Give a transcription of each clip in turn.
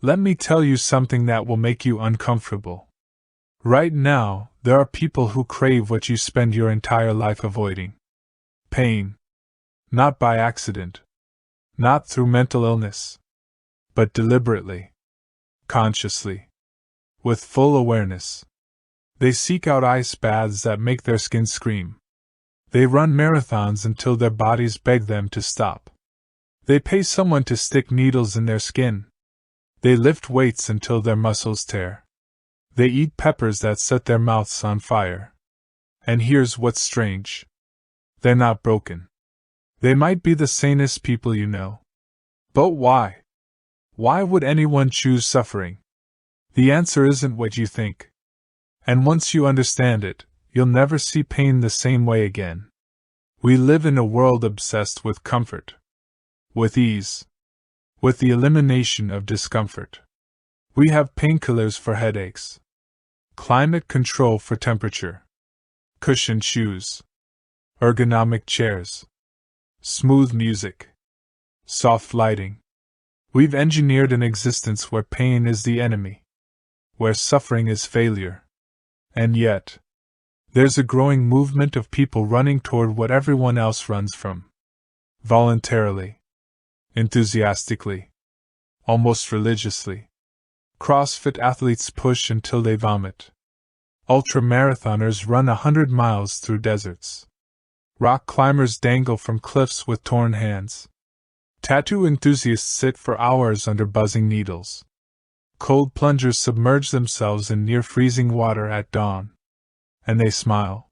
Let me tell you something that will make you uncomfortable. Right now, there are people who crave what you spend your entire life avoiding. Pain. Not by accident. Not through mental illness. But deliberately. Consciously. With full awareness. They seek out ice baths that make their skin scream. They run marathons until their bodies beg them to stop. They pay someone to stick needles in their skin. They lift weights until their muscles tear. They eat peppers that set their mouths on fire. And here's what's strange. They're not broken. They might be the sanest people you know. But why? Why would anyone choose suffering? The answer isn't what you think. And once you understand it, you'll never see pain the same way again. We live in a world obsessed with comfort. With ease. With the elimination of discomfort. We have painkillers for headaches. Climate control for temperature. Cushioned shoes. Ergonomic chairs. Smooth music. Soft lighting. We've engineered an existence where pain is the enemy. Where suffering is failure. And yet, there's a growing movement of people running toward what everyone else runs from. Voluntarily. Enthusiastically. Almost religiously. CrossFit athletes push until they vomit. Ultramarathoners run 100 miles through deserts. Rock climbers dangle from cliffs with torn hands. Tattoo enthusiasts sit for hours under buzzing needles. Cold plungers submerge themselves in near-freezing water at dawn. And they smile.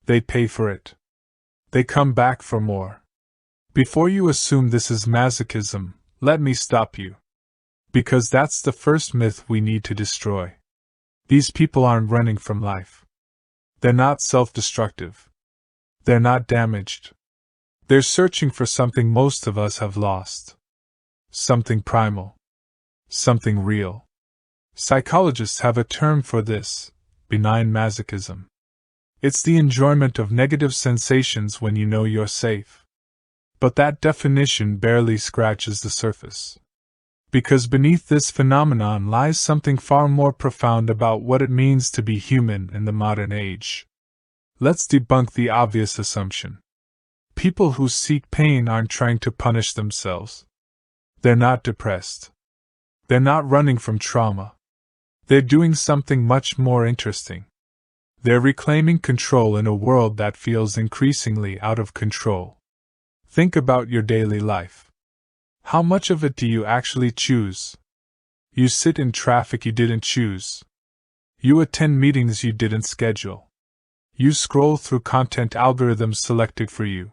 They pay for it. They come back for more. Before you assume this is masochism, let me stop you. Because that's the first myth we need to destroy. These people aren't running from life. They're not self-destructive. They're not damaged. They're searching for something most of us have lost. Something primal. Something real. Psychologists have a term for this: benign masochism. It's the enjoyment of negative sensations when you know you're safe. But that definition barely scratches the surface. Because beneath this phenomenon lies something far more profound about what it means to be human in the modern age. Let's debunk the obvious assumption. People who seek pain aren't trying to punish themselves. They're not depressed. They're not running from trauma. They're doing something much more interesting. They're reclaiming control in a world that feels increasingly out of control. Think about your daily life. How much of it do you actually choose? You sit in traffic you didn't choose. You attend meetings you didn't schedule. You scroll through content algorithms selected for you.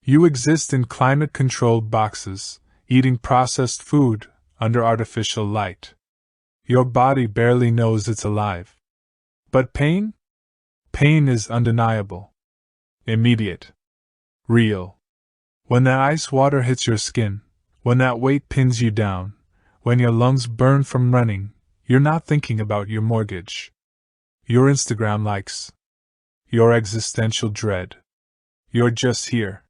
You exist in climate-controlled boxes, eating processed food under artificial light. Your body barely knows it's alive. But pain? Pain is undeniable. Immediate. Real. When that ice water hits your skin, when that weight pins you down, when your lungs burn from running, you're not thinking about your mortgage, your Instagram likes, your existential dread. You're just here.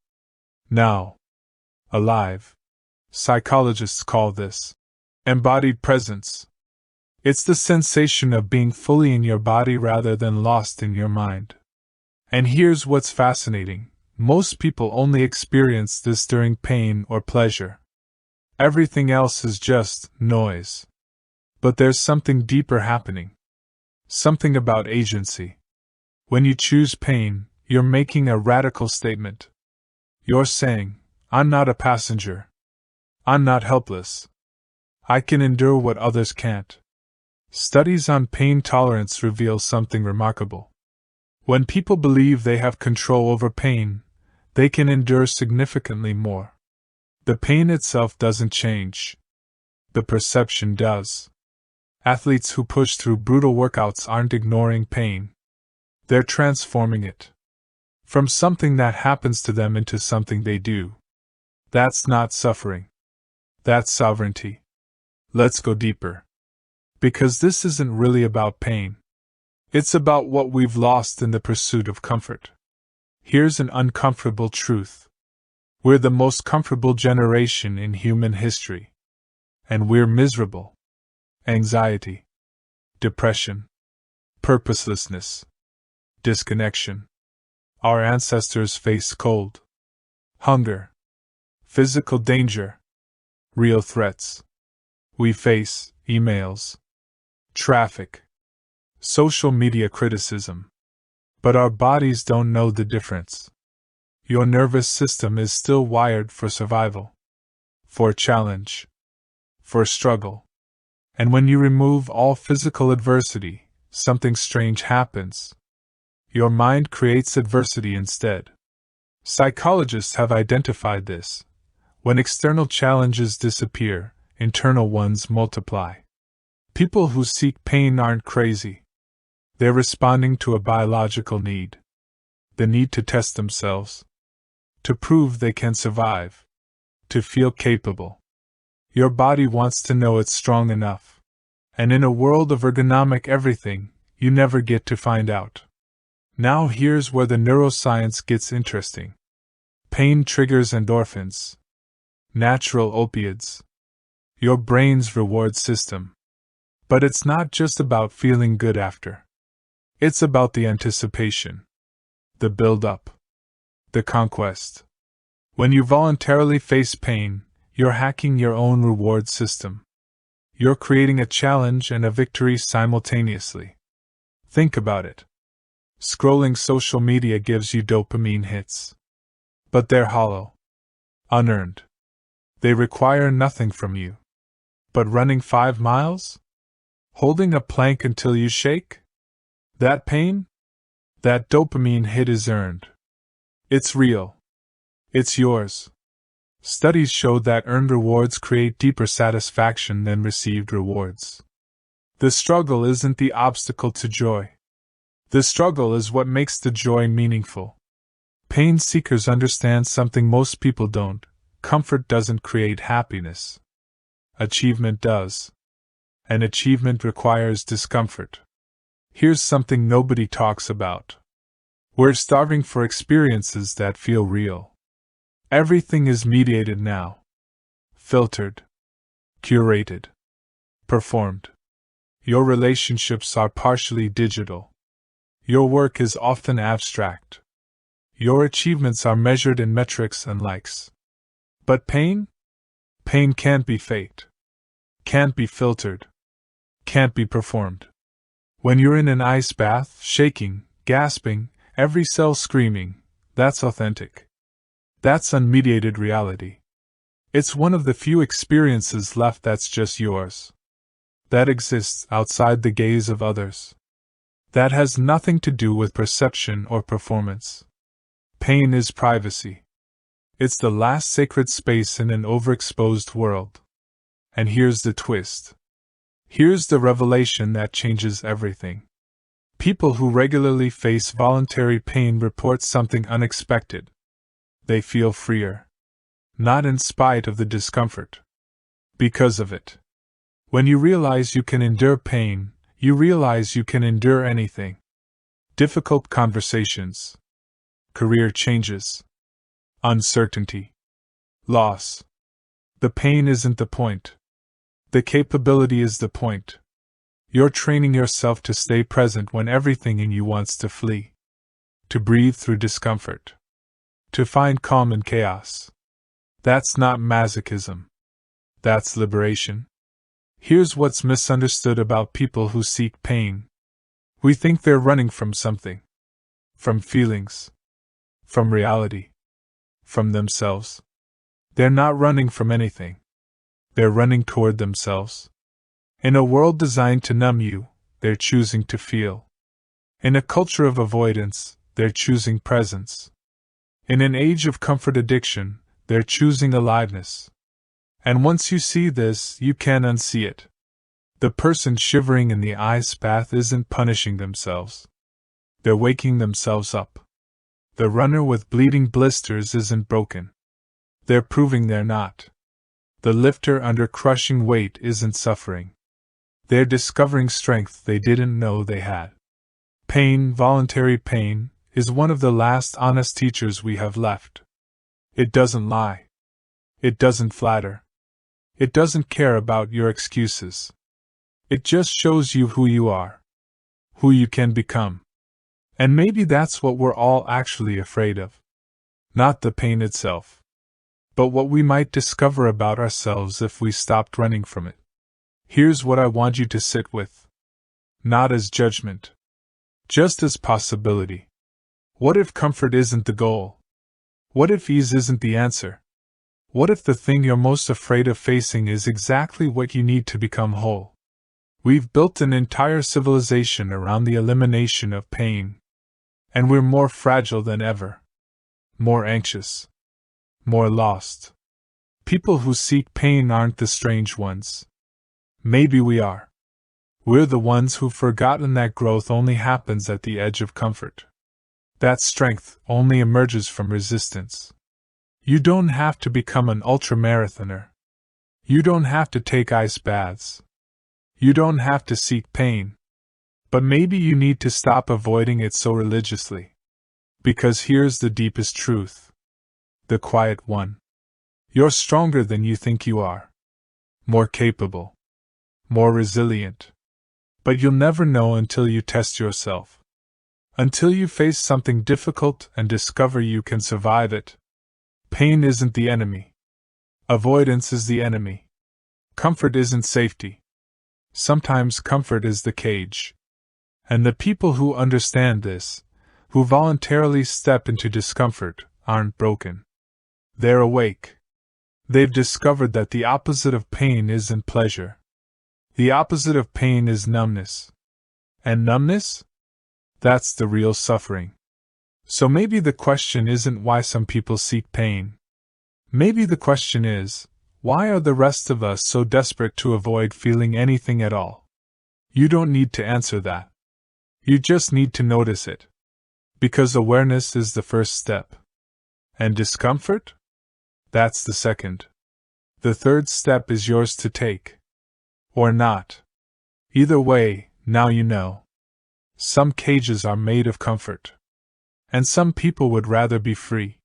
Now. Alive. Psychologists call this embodied presence. It's the sensation of being fully in your body rather than lost in your mind. And here's what's fascinating. Most people only experience this during pain or pleasure. Everything else is just noise. But there's something deeper happening. Something about agency. When you choose pain, you're making a radical statement. You're saying, I'm not a passenger. I'm not helpless. I can endure what others can't. Studies on pain tolerance reveal something remarkable. When people believe they have control over pain, they can endure significantly more. The pain itself doesn't change. The perception does. Athletes who push through brutal workouts aren't ignoring pain. They're transforming it. From something that happens to them into something they do. That's not suffering. That's sovereignty. Let's go deeper. Because this isn't really about pain. It's about what we've lost in the pursuit of comfort. Here's an uncomfortable truth. We're the most comfortable generation in human history. And we're miserable. anxiety, depression, purposelessness, disconnection. Our ancestors faced cold, hunger, physical danger, real threats. We face emails, traffic, social media criticism. But our bodies don't know the difference. Your nervous system is still wired for survival, for challenge, for struggle. And when you remove all physical adversity, something strange happens. Your mind creates adversity instead. Psychologists have identified this. When external challenges disappear, internal ones multiply. People who seek pain aren't crazy. They're responding to a biological need. The need to test themselves. To prove they can survive. To feel capable. Your body wants to know it's strong enough. And in a world of ergonomic everything, you never get to find out. Now here's where the neuroscience gets interesting. Pain triggers endorphins. Natural opiates. Your brain's reward system. But it's not just about feeling good after. It's about the anticipation. The build-up. The conquest. When you voluntarily face pain, you're hacking your own reward system. You're creating a challenge and a victory simultaneously. Think about it. Scrolling social media gives you dopamine hits. But they're hollow. Unearned. They require nothing from you. But running 5 miles? Holding a plank until you shake? That pain? That dopamine hit is earned. It's real. It's yours. Studies show that earned rewards create deeper satisfaction than received rewards. The struggle isn't the obstacle to joy. The struggle is what makes the joy meaningful. Pain seekers understand something most people don't. Comfort doesn't create happiness. Achievement does. And achievement requires discomfort. Here's something nobody talks about. We're starving for experiences that feel real. Everything is mediated now. Filtered. Curated. Performed. Your relationships are partially digital. Your work is often abstract. Your achievements are measured in metrics and likes. But pain? Pain can't be faked. Can't be filtered. Can't be performed. When you're in an ice bath, shaking, gasping, every cell screaming, that's authentic. That's unmediated reality. It's one of the few experiences left that's just yours. That exists outside the gaze of others. That has nothing to do with perception or performance. Pain is privacy. It's the last sacred space in an overexposed world. And here's the twist. Here's the revelation that changes everything. People who regularly face voluntary pain report something unexpected. They feel freer. Not in spite of the discomfort. Because of it. When you realize you can endure pain, you realize you can endure anything. Difficult conversations. Career changes. Uncertainty. Loss. The pain isn't the point. The capability is the point. You're training yourself to stay present when everything in you wants to flee. To breathe through discomfort. To find calm in chaos. That's not masochism. That's liberation. Here's what's misunderstood about people who seek pain. We think they're running from something. From feelings. From reality. From themselves. They're not running from anything. They're running toward themselves. In a world designed to numb you, they're choosing to feel. In a culture of avoidance, they're choosing presence. In an age of comfort addiction, they're choosing aliveness. And once you see this, you can't unsee it. The person shivering in the ice bath isn't punishing themselves. They're waking themselves up. The runner with bleeding blisters isn't broken. They're proving they're not. The lifter under crushing weight isn't suffering. They're discovering strength they didn't know they had. Pain, voluntary pain, is one of the last honest teachers we have left. It doesn't lie. It doesn't flatter. It doesn't care about your excuses. It just shows you who you are, who you can become. And maybe that's what we're all actually afraid of. Not the pain itself, but what we might discover about ourselves if we stopped running from it. Here's what I want you to sit with. Not as judgment, just as possibility. What if comfort isn't the goal? What if ease isn't the answer? What if the thing you're most afraid of facing is exactly what you need to become whole? We've built an entire civilization around the elimination of pain. And we're more fragile than ever. More anxious. More lost. People who seek pain aren't the strange ones. Maybe we are. We're the ones who've forgotten that growth only happens at the edge of comfort. That strength only emerges from resistance. You don't have to become an ultramarathoner. You don't have to take ice baths. You don't have to seek pain. But maybe you need to stop avoiding it so religiously. Because here's the deepest truth. The quiet one. You're stronger than you think you are. More capable. More resilient. But you'll never know until you test yourself. Until you face something difficult and discover you can survive it. Pain isn't the enemy. Avoidance is the enemy. Comfort isn't safety. Sometimes comfort is the cage. And the people who understand this, who voluntarily step into discomfort, aren't broken. They're awake. They've discovered that the opposite of pain isn't pleasure. The opposite of pain is numbness. And numbness? That's the real suffering. So maybe the question isn't why some people seek pain. Maybe the question is, why are the rest of us so desperate to avoid feeling anything at all? You don't need to answer that. You just need to notice it. Because awareness is the first step. And discomfort? That's the second. The third step is yours to take. Or not. Either way, now you know. Some cages are made of comfort. And some people would rather be free.